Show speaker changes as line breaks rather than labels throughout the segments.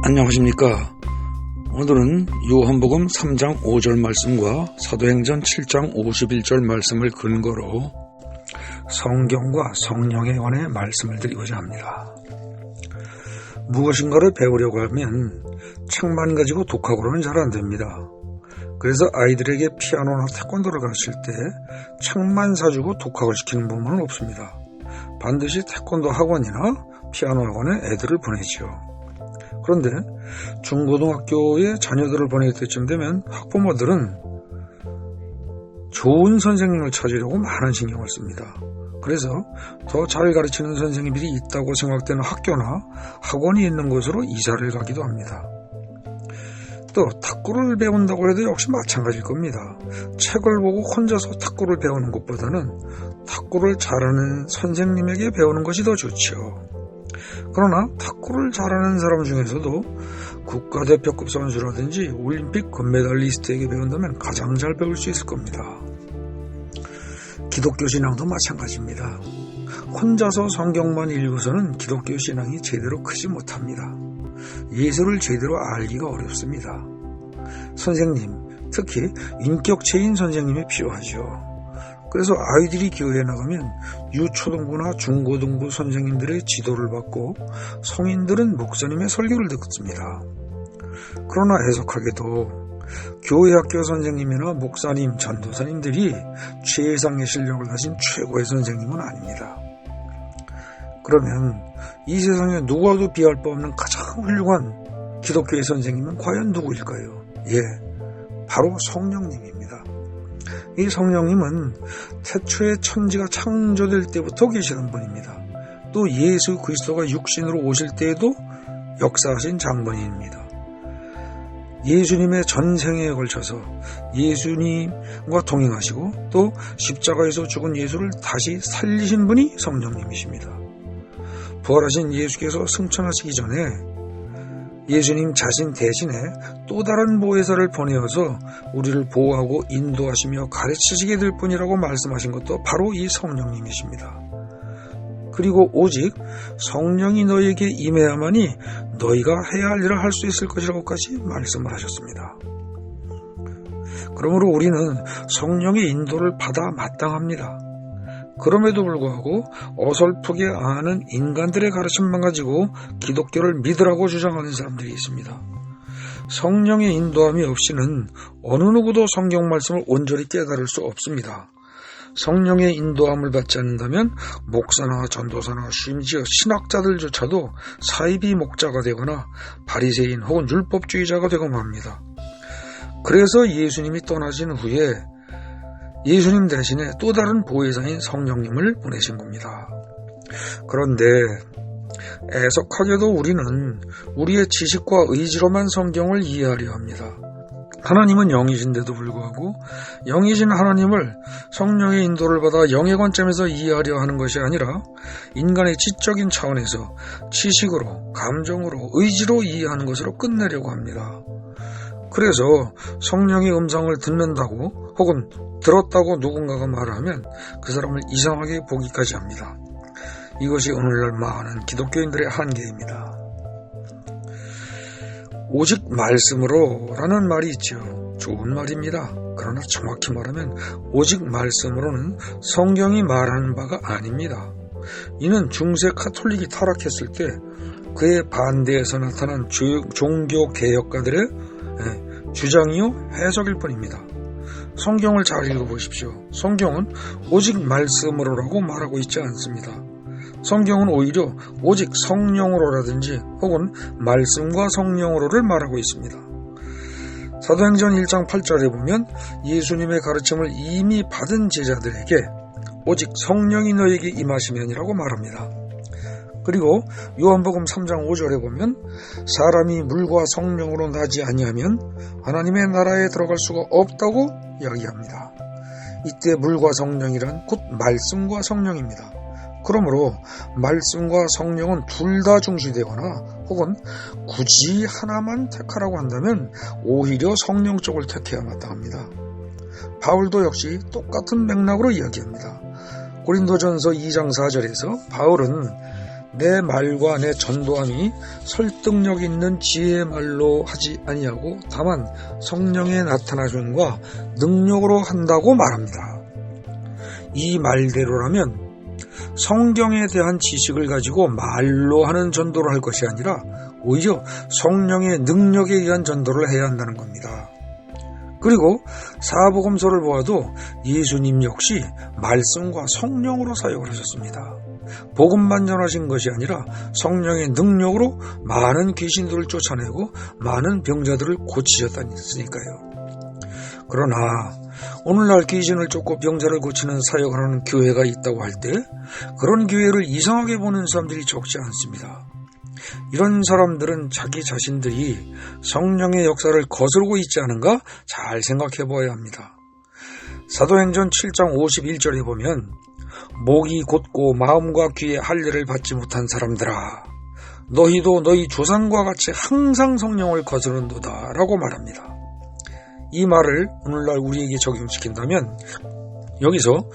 안녕하십니까. 오늘은 요한복음 3장 5절 말씀과 사도행전 7장 51절 말씀을 근거로 성경과 성령에 관해 말씀을 드리고자 합니다. 무엇인가를 배우려고 하면 책만 가지고 독학으로는 잘 안됩니다. 그래서 아이들에게 피아노나 태권도를 가르칠 때 책만 사주고 독학을 시키는 부분은 없습니다. 반드시 태권도 학원이나 피아노 학원에 애들을 보내지요. 그런데 중고등학교에 자녀들을 보낼 때쯤 되면 학부모들은 좋은 선생님을 찾으려고 많은 신경을 씁니다. 그래서 더 잘 가르치는 선생님들이 있다고 생각되는 학교나 학원이 있는 곳으로 이사를 가기도 합니다. 또 탁구를 배운다고 해도 역시 마찬가지일 겁니다. 책을 보고 혼자서 탁구를 배우는 것보다는 탁구를 잘하는 선생님에게 배우는 것이 더 좋죠. 그러나 탁구를 잘하는 사람 중에서도 국가대표급 선수라든지 올림픽 금메달리스트에게 배운다면 가장 잘 배울 수 있을 겁니다. 기독교 신앙도 마찬가지입니다. 혼자서 성경만 읽어서는 기독교 신앙이 제대로 크지 못합니다. 예수를 제대로 알기가 어렵습니다. 선생님, 특히 인격체인 선생님이 필요하죠. 그래서 아이들이 교회에 나가면 유초등부나 중고등부 선생님들의 지도를 받고 성인들은 목사님의 설교를 듣습니다. 그러나 애석하게도 교회 학교 선생님이나 목사님, 전도사님들이 최상의 실력을 가진 최고의 선생님은 아닙니다. 그러면 이 세상에 누구와도 비할 바 없는 가장 훌륭한 기독교의 선생님은 과연 누구일까요? 바로 성령님입니다. 이 성령님은 태초에 천지가 창조될 때부터 계시는 분입니다. 또 예수 그리스도가 육신으로 오실 때에도 역사하신 장본인입니다. 예수님의 전생에 걸쳐서 예수님과 동행하시고 또 십자가에서 죽은 예수를 다시 살리신 분이 성령님이십니다. 부활하신 예수께서 승천하시기 전에 예수님 자신 대신에 또 다른 보혜사를 보내어서 우리를 보호하고 인도하시며 가르치시게 될 분이라고 말씀하신 것도 바로 이 성령님이십니다. 그리고 오직 성령이 너희에게 임해야만이 너희가 해야 할 일을 할 수 있을 것이라고까지 말씀을 하셨습니다. 그러므로 우리는 성령의 인도를 받아 마땅합니다. 그럼에도 불구하고 어설프게 아는 인간들의 가르침만 가지고 기독교를 믿으라고 주장하는 사람들이 있습니다. 성령의 인도함이 없이는 어느 누구도 성경 말씀을 온전히 깨달을 수 없습니다. 성령의 인도함을 받지 않는다면 목사나 전도사나 심지어 신학자들조차도 사이비 목자가 되거나 바리새인 혹은 율법주의자가 되고 합니다. 그래서 예수님이 떠나신 후에 예수님 대신에 또 다른 보혜사인 성령님을 보내신 겁니다. 그런데 애석하게도 우리는 우리의 지식과 의지로만 성경을 이해하려 합니다. 하나님은 영이신데도 불구하고 영이신 하나님을 성령의 인도를 받아 영의 관점에서 이해하려 하는 것이 아니라 인간의 지적인 차원에서 지식으로, 감정으로, 의지로 이해하는 것으로 끝내려고 합니다. 그래서 성령의 음성을 듣는다고 혹은 들었다고 누군가가 말하면 그 사람을 이상하게 보기까지 합니다. 이것이 오늘날 많은 기독교인들의 한계입니다. 오직 말씀으로 라는 말이 있죠. 좋은 말입니다. 그러나 정확히 말하면 오직 말씀으로는 성경이 말하는 바가 아닙니다. 이는 중세 카톨릭이 타락했을 때 그에 반대해서 나타난 종교 개혁가들의 주장이요 해석일 뿐입니다. 성경을 잘 읽어보십시오. 성경은 오직 말씀으로라고 말하고 있지 않습니다. 성경은 오히려 오직 성령으로라든지 혹은 말씀과 성령으로를 말하고 있습니다. 사도행전 1장 8절에 보면 예수님의 가르침을 이미 받은 제자들에게 오직 성령이 너에게 임하시면이라고 말합니다. 그리고 요한복음 3장 5절에 보면 사람이 물과 성령으로 나지 아니하면 하나님의 나라에 들어갈 수가 없다고 이야기합니다. 이때 물과 성령이란 곧 말씀과 성령입니다. 그러므로 말씀과 성령은 둘 다 중시되거나 혹은 굳이 하나만 택하라고 한다면 오히려 성령 쪽을 택해야 마땅합니다. 바울도 역시 똑같은 맥락으로 이야기합니다. 고린도전서 2장 4절에서 바울은 내 말과 내 전도함이 설득력 있는 지혜의 말로 하지 아니하고 다만 성령의 나타나심과 능력으로 한다고 말합니다. 이 말대로라면 성경에 대한 지식을 가지고 말로 하는 전도를 할 것이 아니라 오히려 성령의 능력에 의한 전도를 해야 한다는 겁니다. 그리고 사복음서를 보아도 예수님 역시 말씀과 성령으로 사역을 하셨습니다. 복음만 전하신 것이 아니라 성령의 능력으로 많은 귀신들을 쫓아내고 많은 병자들을 고치셨다니까요. 그러나 오늘날 귀신을 쫓고 병자를 고치는 사역을 하는 교회가 있다고 할 때 그런 교회를 이상하게 보는 사람들이 적지 않습니다. 이런 사람들은 자기 자신들이 성령의 역사를 거스르고 있지 않은가 잘 생각해 보아야 합니다. 사도행전 7장 51절에 보면 목이 곧고 마음과 귀에 할례를 받지 못한 사람들아 너희도 너희 조상과 같이 항상 성령을 거스른도다 라고 말합니다. 이 말을 오늘날 우리에게 적용시킨다면 여기서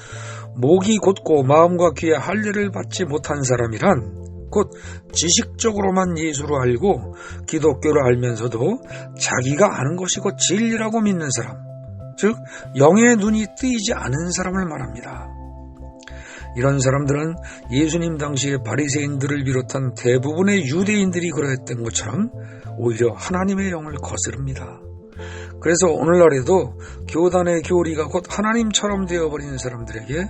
목이 곧고 마음과 귀에 할례를 받지 못한 사람이란 곧 지식적으로만 예수를 알고 기독교를 알면서도 자기가 아는 것이 곧 진리라고 믿는 사람, 즉 영의 눈이 뜨이지 않은 사람을 말합니다. 이런 사람들은 예수님 당시의 바리새인들을 비롯한 대부분의 유대인들이 그러했던 것처럼 오히려 하나님의 영을 거스릅니다. 그래서 오늘날에도 교단의 교리가 곧 하나님처럼 되어버리는 사람들에게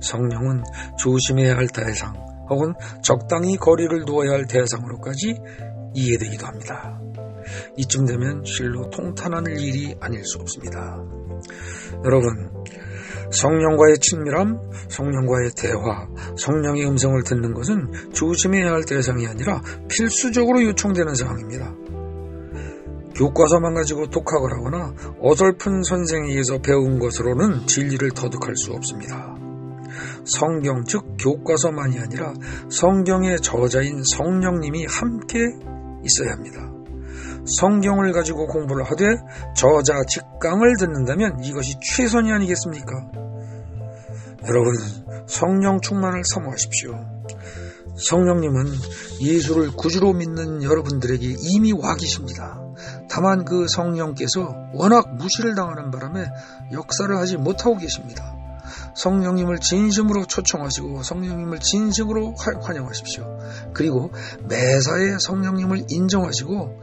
성령은 조심해야 할 대상 혹은 적당히 거리를 두어야 할 대상으로까지 이해되기도 합니다. 이쯤 되면 실로 통탄할 일이 아닐 수 없습니다. 여러분, 성령과의 친밀함, 성령과의 대화, 성령의 음성을 듣는 것은 조심해야 할 대상이 아니라 필수적으로 요청되는 상황입니다. 교과서만 가지고 독학을 하거나 어설픈 선생에 의해서 배운 것으로는 진리를 터득할 수 없습니다. 성경, 즉 교과서만이 아니라 성경의 저자인 성령님이 함께 있어야 합니다. 성경을 가지고 공부를 하되 저자 직강을 듣는다면 이것이 최선이 아니겠습니까? 여러분, 성령 충만을 사모하십시오. 성령님은 예수를 구주로 믿는 여러분들에게 이미 와 계십니다. 다만 그 성령께서 워낙 무시를 당하는 바람에 역사를 하지 못하고 계십니다. 성령님을 진심으로 초청하시고 성령님을 진심으로 환영하십시오. 그리고 매사에 성령님을 인정하시고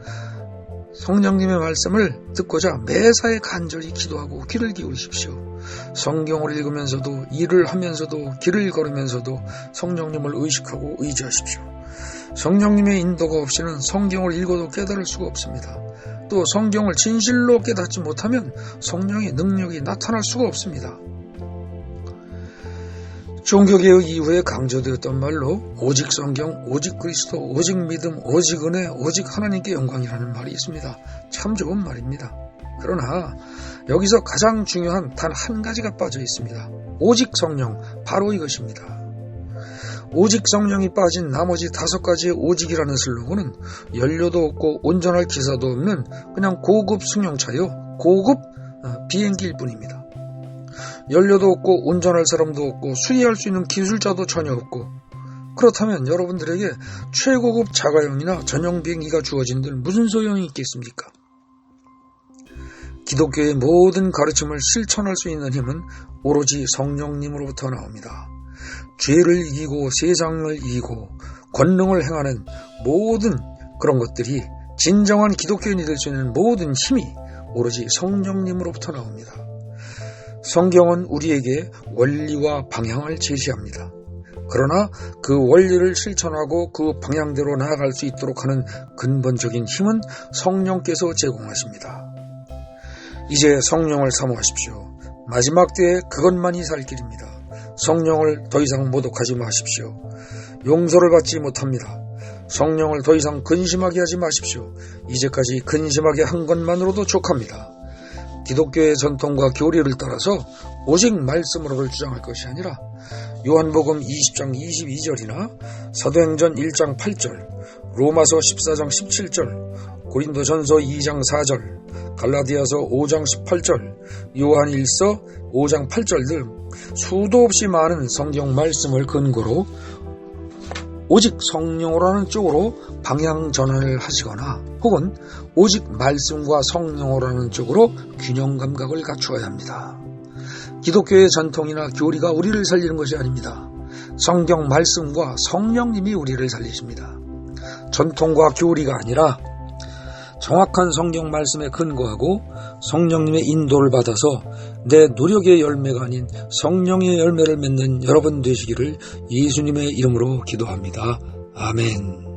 성령님의 말씀을 듣고자 매사에 간절히 기도하고 귀를 기울이십시오. 성경을 읽으면서도 일을 하면서도 길을 걸으면서도 성령님을 의식하고 의지하십시오. 성령님의 인도가 없이는 성경을 읽어도 깨달을 수가 없습니다. 또 성경을 진실로 깨닫지 못하면 성령의 능력이 나타날 수가 없습니다. 종교개혁 이후에 강조되었던 말로 오직 성경, 오직 그리스도, 오직 믿음, 오직 은혜, 오직 하나님께 영광이라는 말이 있습니다. 참 좋은 말입니다. 그러나 여기서 가장 중요한 단 한 가지가 빠져 있습니다. 오직 성령, 바로 이것입니다. 오직 성령이 빠진 나머지 5가지의 오직이라는 슬로건은 연료도 없고 운전할 기사도 없는 그냥 고급 승용차요, 고급 비행기일 뿐입니다. 연료도 없고 운전할 사람도 없고 수리할 수 있는 기술자도 전혀 없고, 그렇다면 여러분들에게 최고급 자가용이나 전용 비행기가 주어진들 무슨 소용이 있겠습니까? 기독교의 모든 가르침을 실천할 수 있는 힘은 오로지 성령님으로부터 나옵니다. 죄를 이기고 세상을 이기고 권능을 행하는 모든 그런 것들이 진정한 기독교인이 될 수 있는 모든 힘이 오로지 성령님으로부터 나옵니다. 성경은 우리에게 원리와 방향을 제시합니다. 그러나 그 원리를 실천하고 그 방향대로 나아갈 수 있도록 하는 근본적인 힘은 성령께서 제공하십니다. 이제 성령을 사모하십시오. 마지막 때에 그것만이 살 길입니다. 성령을 더 이상 모독하지 마십시오. 용서를 받지 못합니다. 성령을 더 이상 근심하게 하지 마십시오. 이제까지 근심하게 한 것만으로도 족합니다. 기독교의 전통과 교리를 따라서 오직 말씀으로를 주장할 것이 아니라 요한복음 20장 22절이나 사도행전 1장 8절, 로마서 14장 17절, 고린도전서 2장 4절, 갈라디아서 5장 18절, 요한일서 5장 8절 등 수도 없이 많은 성경 말씀을 근거로 오직 성령으로 하는 쪽으로 방향 전환을 하시거나 혹은 오직 말씀과 성령으로 하는 쪽으로 균형 감각을 갖추어야 합니다. 기독교의 전통이나 교리가 우리를 살리는 것이 아닙니다. 성경 말씀과 성령님이 우리를 살리십니다. 전통과 교리가 아니라 정확한 성경 말씀에 근거하고 성령님의 인도를 받아서 내 노력의 열매가 아닌 성령의 열매를 맺는 여러분 되시기를 예수님의 이름으로 기도합니다. 아멘.